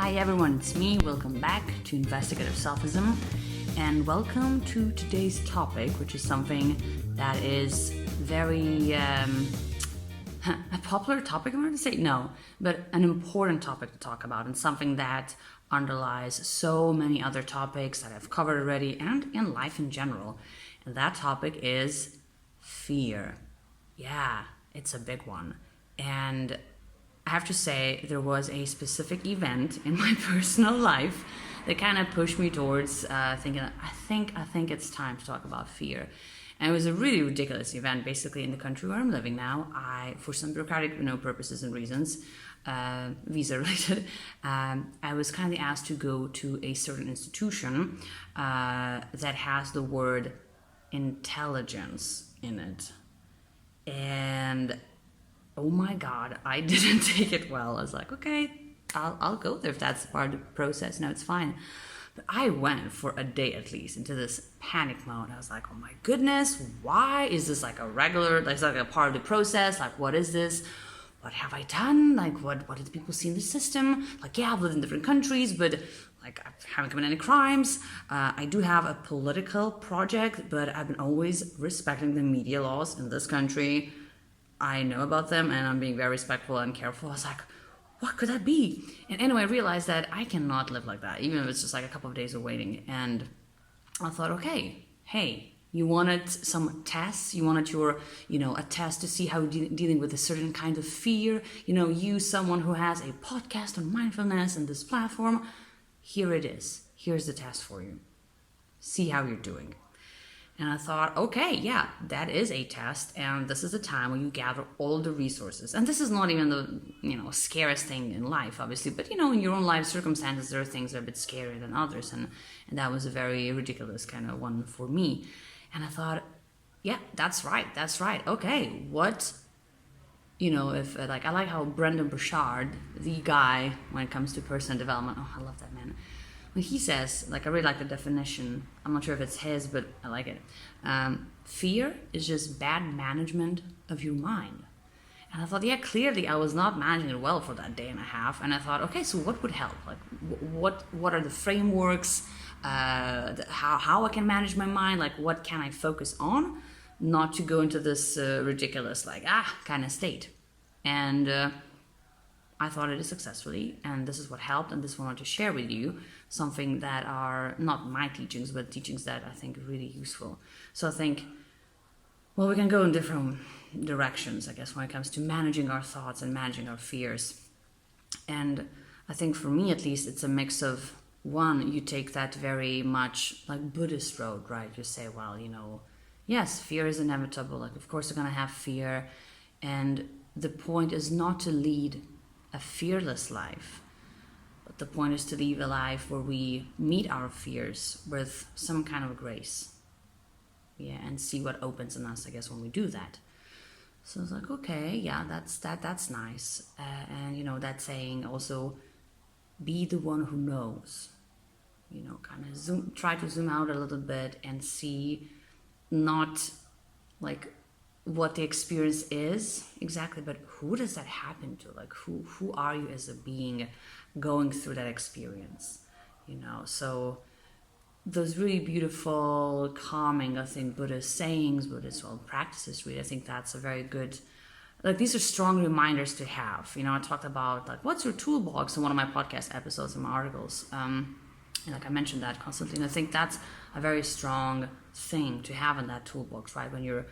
Hi everyone, it's me. Welcome back to Investigative Sophism, and welcome to today's topic, which is something that is very a popular topic. I'm going to say no, but an important topic to talk about, and something that underlies so many other topics that I've covered already, and in life in general. And that topic is fear. Yeah, it's a big one, and I have to say, there was a specific event in my personal life that kind of pushed me towards thinking, I think it's time to talk about fear. And it was a really ridiculous event. Basically, in the country where I'm living now, for some bureaucratic purposes and reasons, visa related, I was kindly asked to go to a certain institution that has the word intelligence in it. And oh my God, I didn't take it well. I was like, okay, I'll go there if that's part of the process. No, it's fine. But I went for a day at least into this panic mode. I was like, oh my goodness, why is this like a part of the process? Like, what is this? What have I done? Like, what did people see in the system? Like, yeah, I've lived in different countries, but like, I haven't committed any crimes. I do have a political project, but I've been always respecting the media laws in this country. I know about them and I'm being very respectful and careful. I was like, what could that be? And anyway, I realized that I cannot live like that, even if it's just like a couple of days of waiting. And I thought, okay, hey, you wanted some tests, you wanted a test to see how you're dealing with a certain kind of fear, you, someone who has a podcast on mindfulness and this platform, here it is. Here's the test for you. See how you're doing. And I thought, okay, yeah, that is a test, and this is the time when you gather all the resources. And this is not even the, scariest thing in life, obviously, but, in your own life circumstances, there are things that are a bit scarier than others, and that was a very ridiculous kind of one for me. And I thought, yeah, that's right, okay, what, if, I like how Brendan Burchard, the guy, when it comes to personal development, I love that man, when he says, I really like the definition, I'm not sure if it's his, but I like it. Fear is just bad management of your mind. And I thought, yeah, clearly I was not managing it well for that day and a half. And I thought, okay, so what would help? What are the frameworks? How I can manage my mind? What can I focus on? Not to go into this ridiculous, kind of state. And I thought it successfully, and this is what helped, and this I wanted to share with you, something that are not my teachings, but teachings that I think are really useful. So I think, well, we can go in different directions, I guess, when it comes to managing our thoughts and managing our fears. And I think for me, at least, it's a mix of, one, you take that very much like Buddhist road, right? You say, well, yes, fear is inevitable. Of course, you're going to have fear. And the point is not to lead a fearless life, but the point is to live a life where we meet our fears with some kind of grace, and see what opens in us, I guess, when we do that. So it's like, okay, yeah, that's nice, and that saying also, be the one who knows, kind of try to zoom out a little bit and see not what the experience is exactly, but who does that happen to? Who are you as a being going through that experience? So those really beautiful, calming, I think, Buddhist sayings, Buddhist practices, really, I think that's a very good, these are strong reminders to have. I talked about what's your toolbox in one of my podcast episodes and my articles. And I mentioned that constantly, and I think that's a very strong thing to have in that toolbox, right? When you're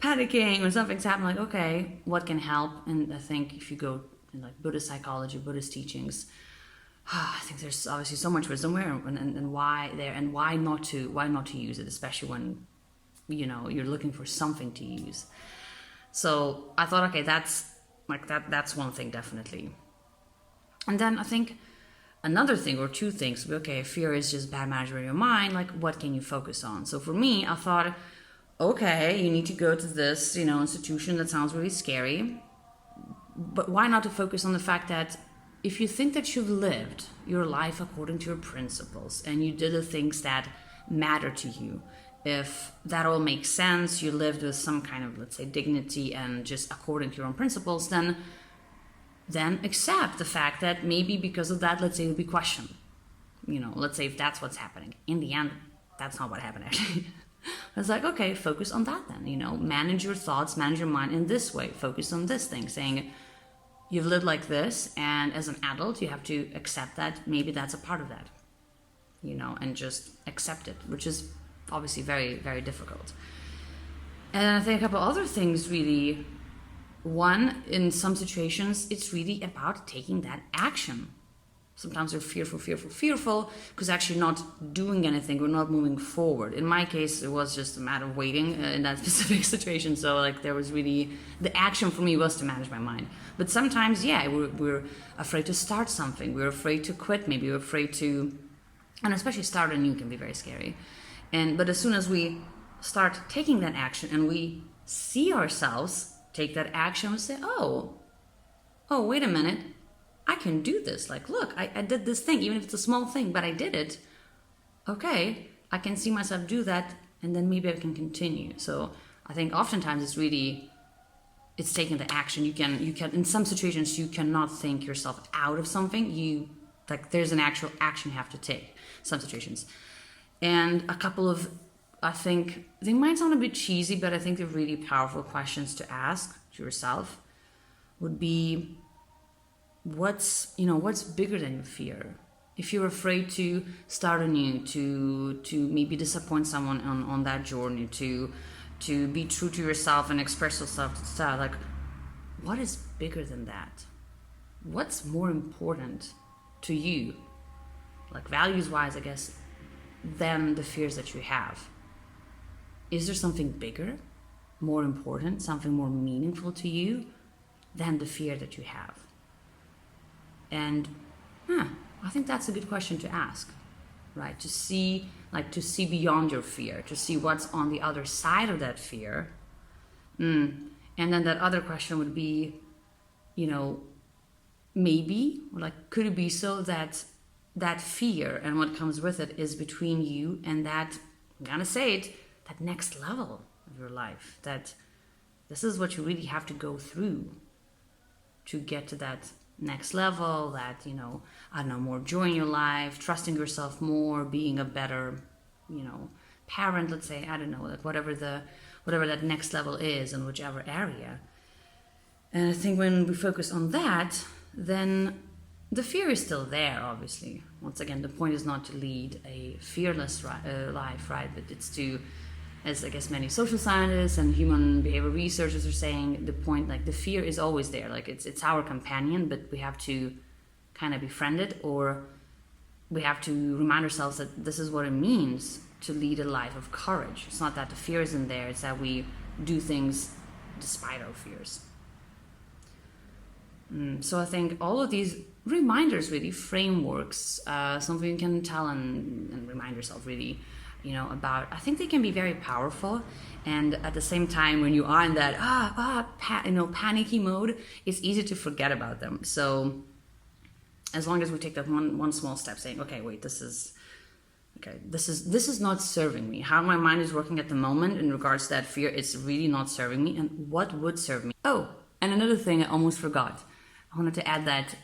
panicking when something's happening, okay, what can help? And I think if you go in Buddhist psychology, Buddhist teachings, I think there's obviously so much wisdom there, and why there, and why not to use it, especially when you're looking for something to use. So I thought, okay, that's one thing definitely. And then I think another thing, or two things, okay, fear is just bad management of your mind, what can you focus on? So for me, I thought, okay, you need to go to this, institution that sounds really scary, but why not to focus on the fact that if you think that you've lived your life according to your principles and you did the things that matter to you, if that all makes sense, you lived with some kind of, let's say, dignity and just according to your own principles, then then accept the fact that maybe because of that, let's say, it'll be questioned. Let's say if that's what's happening. In the end, that's not what happened actually. It's like, okay, focus on that then, manage your thoughts, manage your mind in this way, focus on this thing, saying you've lived like this, and as an adult, you have to accept that maybe that's a part of that, and just accept it, which is obviously very, very difficult. And I think a couple other things really. One, in some situations, it's really about taking that action. Sometimes we're fearful, because actually not doing anything, we're not moving forward. In my case, it was just a matter of waiting in that specific situation. So like there was really, the action for me was to manage my mind. But sometimes, we're afraid to start something. We're afraid to quit, maybe we're afraid to, and especially start anew can be very scary. But as soon as we start taking that action and we see ourselves take that action, we say, oh, wait a minute, I can do this. Like, look, I did this thing, even if it's a small thing, but I did it. Okay, I can see myself do that, and then maybe I can continue. So I think oftentimes it's taking the action. You can, in some situations, you cannot think yourself out of something. There's an actual action you have to take, some situations. And a couple of, I think, they might sound a bit cheesy, but I think they're really powerful questions to ask to yourself would be, what's bigger than your fear? If you're afraid to start anew, to maybe disappoint someone on that journey, to be true to yourself and express yourself to start, like, what is bigger than that? What's more important to you, like values-wise, I guess, than the fears that you have? Is there something bigger, more important, something more meaningful to you than the fear that you have? And I think that's a good question to ask, right? To see beyond your fear, to see what's on the other side of that fear. And then that other question would be, maybe, or like, could it be so that that fear and what comes with it is between you and that, I'm gonna say it, that next level of your life, that this is what you really have to go through to get to that next level, that, more joy in your life, trusting yourself more, being a better, parent, let's say, I don't know, like whatever that next level is in whichever area. And I think when we focus on that, then the fear is still there, obviously. Once again, the point is not to lead a fearless life, right? But it's to, as I guess many social scientists and human behavior researchers are saying, the point, like, the fear is always there. Like, it's our companion, but we have to kind of befriend it, or we have to remind ourselves that this is what it means to lead a life of courage. It's not that the fear isn't there, it's that we do things despite our fears. So I think all of these reminders, really, frameworks, something you can tell and remind yourself, really, about, I think they can be very powerful. And at the same time, when you are in that panicky mode, it's easy to forget about them. So as long as we take that one small step, saying, okay, wait, this is not serving me. How my mind is working at the moment in regards to that fear, it's really not serving me. And what would serve me? Oh, and another thing I almost forgot. I wanted to add that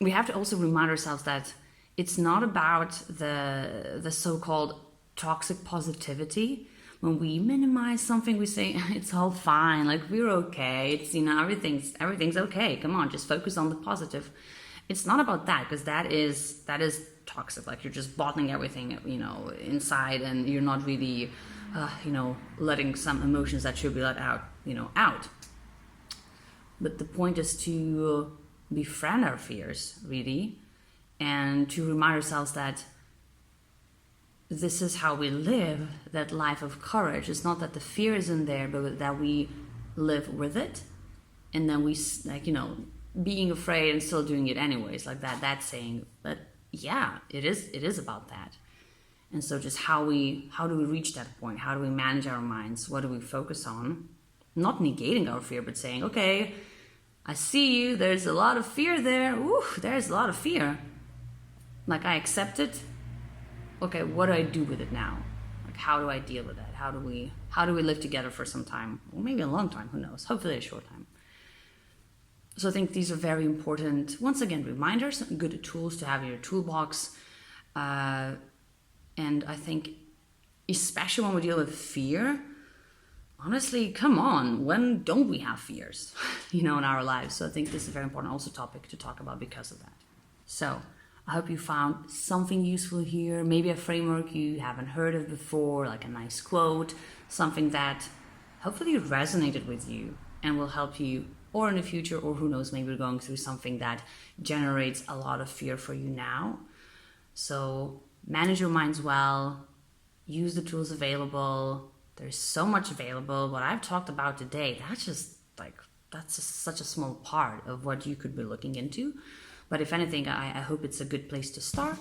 we have to also remind ourselves that it's not about the so-called toxic positivity. When we minimize something, we say it's all fine, like we're okay. It's everything's okay. Come on, just focus on the positive. It's not about that, because that is toxic. Like, you're just bottling everything, inside, and you're not really, letting some emotions that should be let out, out. But the point is to befriend our fears, really, and to remind ourselves that this is how we live that life of courage. It's not that the fear isn't there, but that we live with it, and then we, being afraid and still doing it anyways, like that's saying, but yeah, it is about that. And so just how do we reach that point? How do we manage our minds? What do we focus on? Not negating our fear, but saying, okay, I see you, there's a lot of fear there. Ooh, there's a lot of fear. Like, I accept it. Okay, what do I do with it now? Like, how do I deal with that? How do we live together for some time? Or maybe a long time, who knows? Hopefully a short time. So I think these are very important, once again, reminders, good tools to have in your toolbox. And I think, especially when we deal with fear, honestly, come on, when don't we have fears, in our lives? So I think this is a very important also topic to talk about because of that. So I hope you found something useful here, maybe a framework you haven't heard of before, like a nice quote, something that hopefully resonated with you and will help you, or in the future, or who knows, maybe you're going through something that generates a lot of fear for you now. So manage your minds well, use the tools available. There's so much available. What I've talked about today, that's just such a small part of what you could be looking into. But if anything, I hope it's a good place to start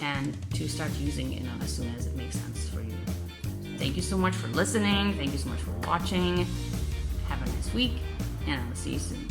and to start using it as soon as it makes sense for you. Thank you so much for listening. Thank you so much for watching. Have a nice week, and I will see you soon.